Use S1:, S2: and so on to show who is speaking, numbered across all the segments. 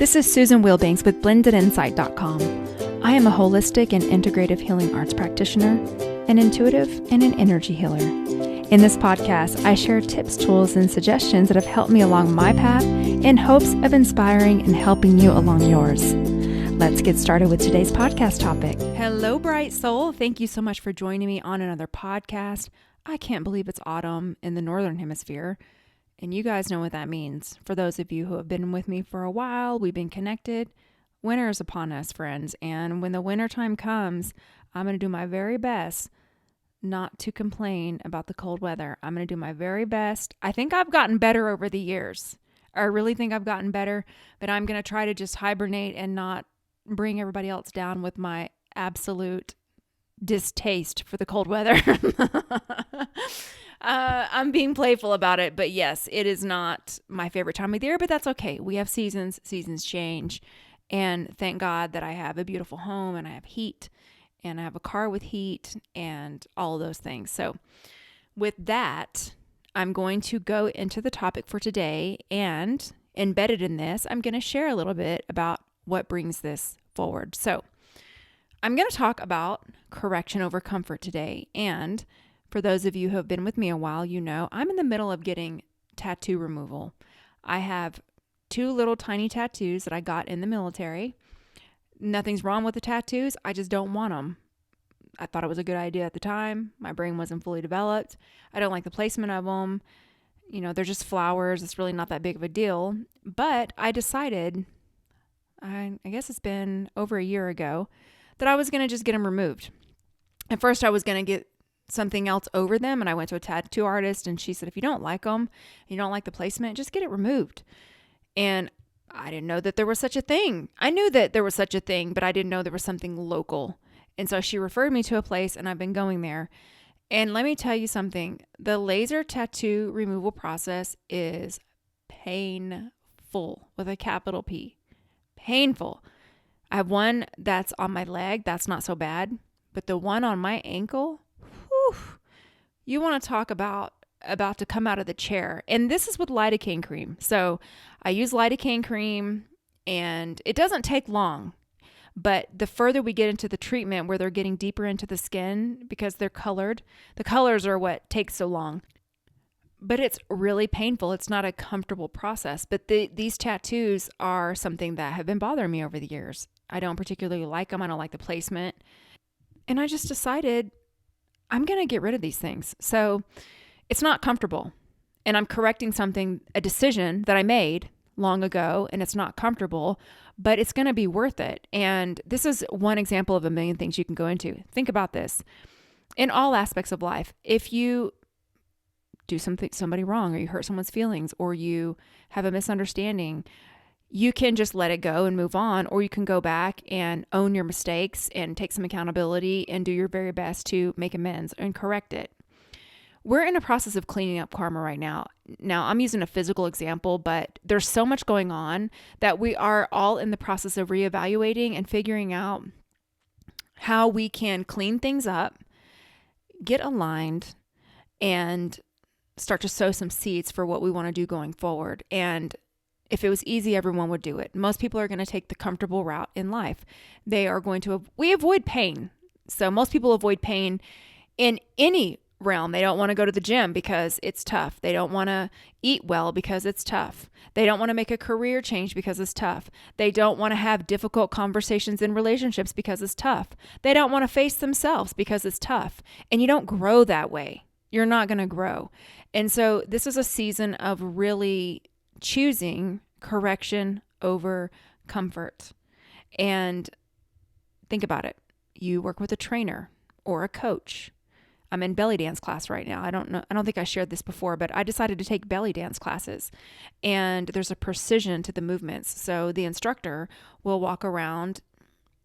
S1: This is Susan Wilbanks with blendedinsight.com. I am a holistic and integrative healing arts practitioner, an intuitive, and an energy healer. In this podcast, I share tips, tools, and suggestions that have helped me along my path in hopes of inspiring and helping you along yours. Let's get started with today's podcast topic. Hello, bright soul. Thank you so much for joining me on another podcast. I can't believe it's autumn in the Northern Hemisphere. And you guys know what that means. For those of you who have been with me for a while, we've been connected. Winter is upon us, friends. And when the winter time comes, I'm going to do my very best not to complain about the cold weather. I'm going to do my very best. I think I've gotten better over the years. I really think I've gotten better, but I'm going to try to just hibernate and not bring everybody else down with my absolute distaste for the cold weather. I'm being playful about it, but yes, it is not my favorite time of the year, but that's okay. We have seasons change, and thank God that I have a beautiful home and I have heat and I have a car with heat and all of those things. So with that, I'm going to go into the topic for today, and embedded in this, I'm going to share a little bit about what brings this forward. So I'm going to talk about correction over comfort today, and for those of you who have been with me a while, you know I'm in the middle of getting tattoo removal. I have 2 little tiny tattoos that I got in the military. Nothing's wrong with the tattoos. I just don't want them. I thought it was a good idea at the time. My brain wasn't fully developed. I don't like the placement of them. You know, they're just flowers. It's really not that big of a deal. But I decided, I guess it's been over a year ago, that I was going to just get them removed. At first, I was going to get something else over them, and I went to a tattoo artist, and she said, if you don't like them, you don't like the placement, just get it removed. And I didn't know that there was such a thing. I knew that there was such a thing, but I didn't know there was something local. And so she referred me to a place, and I've been going there. And let me tell you something, the laser tattoo removal process is painful with a capital P. Painful. I have one that's on my leg. That's not so bad. But the one on my ankle, whew, you want to talk about to come out of the chair. And this is with lidocaine cream. So I use lidocaine cream, and it doesn't take long. But the further we get into the treatment, where they're getting deeper into the skin because they're colored, the colors are what takes so long. But it's really painful. It's not a comfortable process. But these tattoos are something that have been bothering me over the years. I don't particularly like them. I don't like the placement. And I just decided I'm going to get rid of these things. So it's not comfortable. And I'm correcting a decision that I made long ago, and it's not comfortable, but it's going to be worth it. And this is one example of a million things you can go into. Think about this. In all aspects of life, if you do somebody wrong, or you hurt someone's feelings, or you have a misunderstanding, you can just let it go and move on, or you can go back and own your mistakes and take some accountability and do your very best to make amends and correct it. We're in a process of cleaning up karma right now. Now, I'm using a physical example, but there's so much going on that we are all in the process of reevaluating and figuring out how we can clean things up, get aligned, and start to sow some seeds for what we want to do going forward. And if it was easy, everyone would do it. Most people are going to take the comfortable route in life. We avoid pain. So most people avoid pain in any realm. They don't want to go to the gym because it's tough. They don't want to eat well because it's tough. They don't want to make a career change because it's tough. They don't want to have difficult conversations in relationships because it's tough. They don't want to face themselves because it's tough. And you don't grow that way. You're not going to grow. And so this is a season of really choosing correction over comfort. And think about it. You work with a trainer or a coach. I'm in belly dance class right now. I don't think I shared this before, but I decided to take belly dance classes. And there's a precision to the movements. So the instructor will walk around,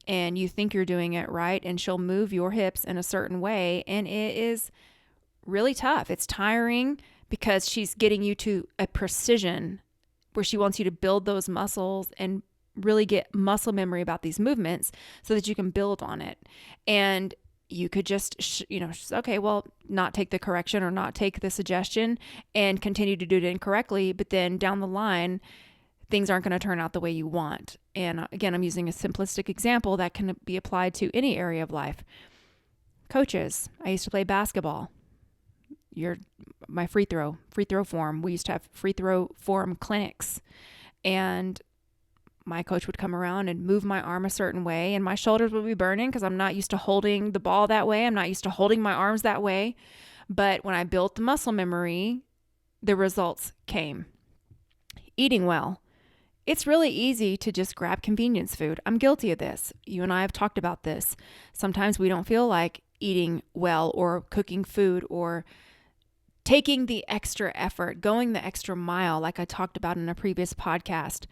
S1: and you think you're doing it right, and she'll move your hips in a certain way, and it is really tough. It's tiring because she's getting you to a precision where she wants you to build those muscles and really get muscle memory about these movements so that you can build on it. And you could just, okay, well, not take the correction or not take the suggestion and continue to do it incorrectly. But then down the line, things aren't going to turn out the way you want. And again, I'm using a simplistic example that can be applied to any area of life. Coaches, I used to play basketball. My free throw form. We used to have free throw form clinics, and my coach would come around and move my arm a certain way, and my shoulders would be burning because I'm not used to holding the ball that way. I'm not used to holding my arms that way. But when I built the muscle memory, the results came. Eating well. It's really easy to just grab convenience food. I'm guilty of this. You and I have talked about this. Sometimes we don't feel like eating well or cooking food or taking the extra effort, going the extra mile, like I talked about in a previous podcast.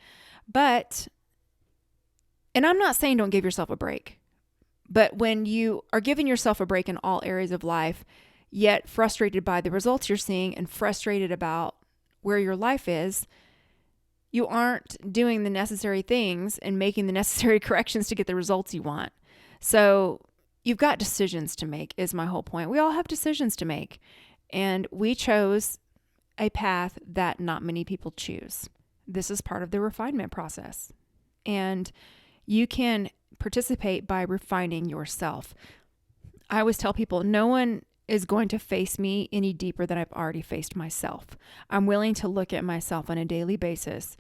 S1: And I'm not saying don't give yourself a break, but when you are giving yourself a break in all areas of life, yet frustrated by the results you're seeing and frustrated about where your life is, you aren't doing the necessary things and making the necessary corrections to get the results you want. So you've got decisions to make is my whole point. We all have decisions to make. And we chose a path that not many people choose. This is part of the refinement process. And you can participate by refining yourself. I always tell people, no one is going to face me any deeper than I've already faced myself. I'm willing to look at myself on a daily basis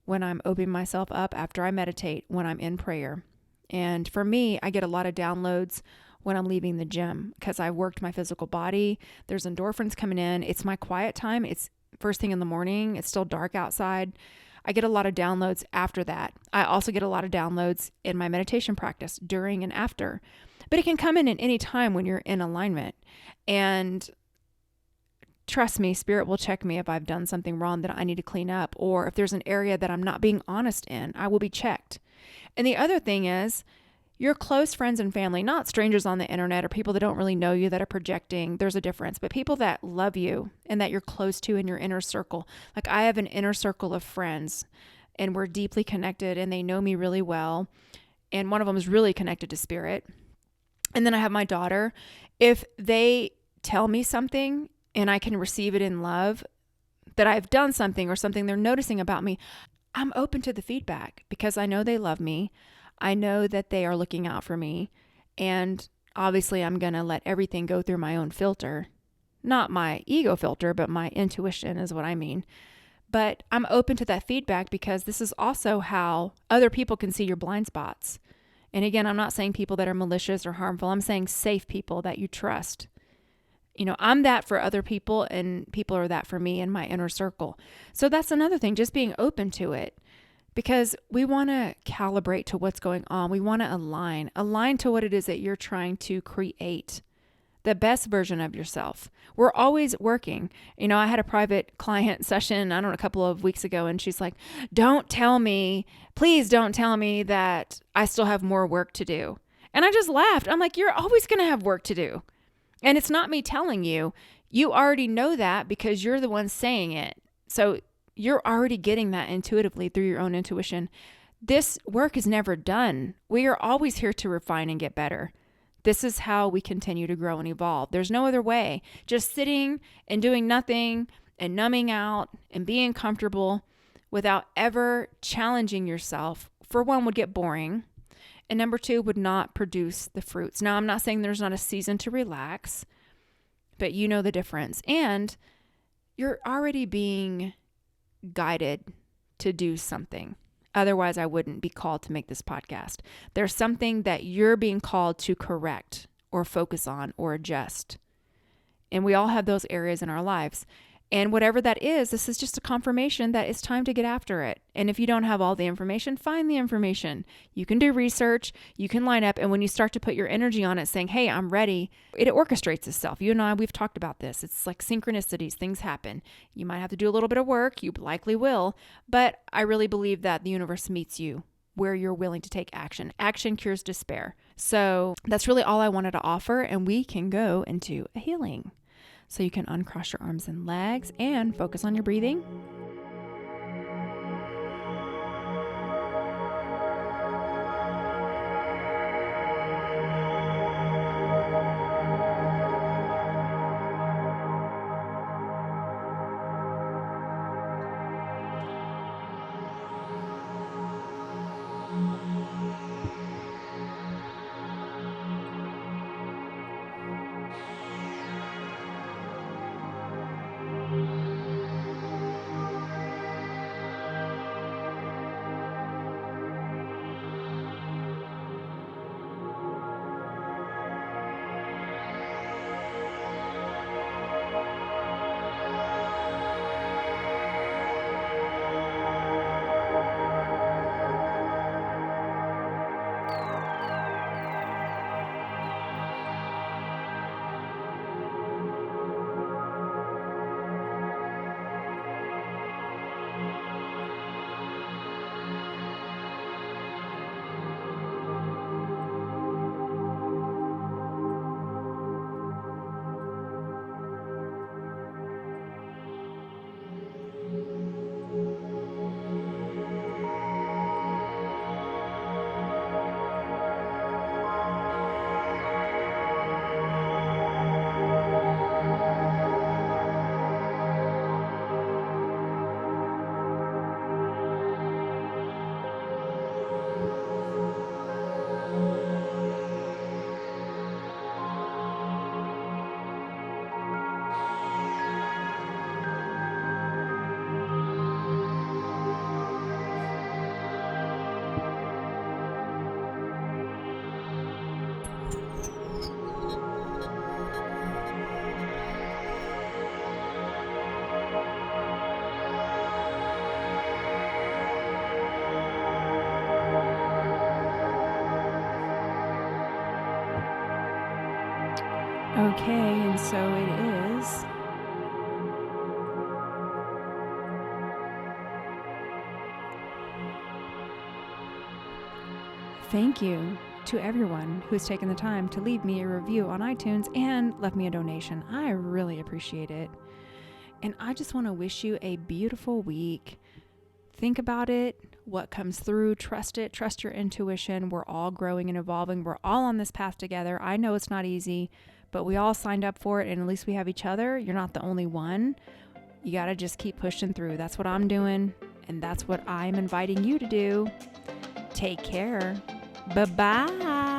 S1: when I'm opening myself up after I meditate, when I'm in prayer. And for me, I get a lot of downloads when I'm leaving the gym because I've worked my physical body. There's endorphins coming in. It's my quiet time. It's first thing in the morning. It's still dark outside. I get a lot of downloads after that. I also get a lot of downloads in my meditation practice during and after. But it can come in at any time when you're in alignment. And trust me, Spirit will check me if I've done something wrong that I need to clean up, or if there's an area that I'm not being honest in, I will be checked. And the other thing is, your close friends and family, not strangers on the internet or people that don't really know you that are projecting, there's a difference, but people that love you and that you're close to in your inner circle. Like I have an inner circle of friends and we're deeply connected and they know me really well. And one of them is really connected to Spirit. And then I have my daughter. If they tell me something and I can receive it in love, that I've done something or something they're noticing about me, I'm open to the feedback because I know they love me. I know that they are looking out for me. And obviously I'm going to let everything go through my own filter. Not my ego filter, but my intuition is what I mean. But I'm open to that feedback because this is also how other people can see your blind spots. And again, I'm not saying people that are malicious or harmful. I'm saying safe people that you trust. You know, I'm that for other people and people are that for me in my inner circle. So that's another thing, just being open to it. Because we want to calibrate to what's going on. We want to align to what it is that you're trying to create, the best version of yourself. We're always working. You know, I had a private client session, I don't know, a couple of weeks ago, and she's like, please don't tell me that I still have more work to do. And I just laughed. I'm like, you're always going to have work to do. And it's not me telling you. You already know that because you're the one saying it. So you're already getting that intuitively through your own intuition. This work is never done. We are always here to refine and get better. This is how we continue to grow and evolve. There's no other way. Just sitting and doing nothing and numbing out and being comfortable without ever challenging yourself, for one, would get boring. And number two, would not produce the fruits. Now, I'm not saying there's not a season to relax, but you know the difference. And you're already being guided to do something. Otherwise, I wouldn't be called to make this podcast. There's something that you're being called to correct or focus on or adjust. And we all have those areas in our lives. And whatever that is, this is just a confirmation that it's time to get after it. And if you don't have all the information, find the information. You can do research, you can line up. And when you start to put your energy on it saying, hey, I'm ready, it orchestrates itself. You and I, we've talked about this. It's like synchronicities, things happen. You might have to do a little bit of work. You likely will. But I really believe that the universe meets you where you're willing to take action. Action cures despair. So that's really all I wanted to offer. And we can go into a healing. So you can uncross your arms and legs and focus on your breathing. Okay, and so it is. Thank you to everyone who's taken the time to leave me a review on iTunes and left me a donation. I really appreciate it. And I just want to wish you a beautiful week. Think about it, what comes through, trust it, trust your intuition. We're all growing and evolving. We're all on this path together. I know it's not easy, but we all signed up for it, and at least we have each other. You're not the only one. You got to just keep pushing through. That's what I'm doing, and that's what I'm inviting you to do. Take care. Bye-bye.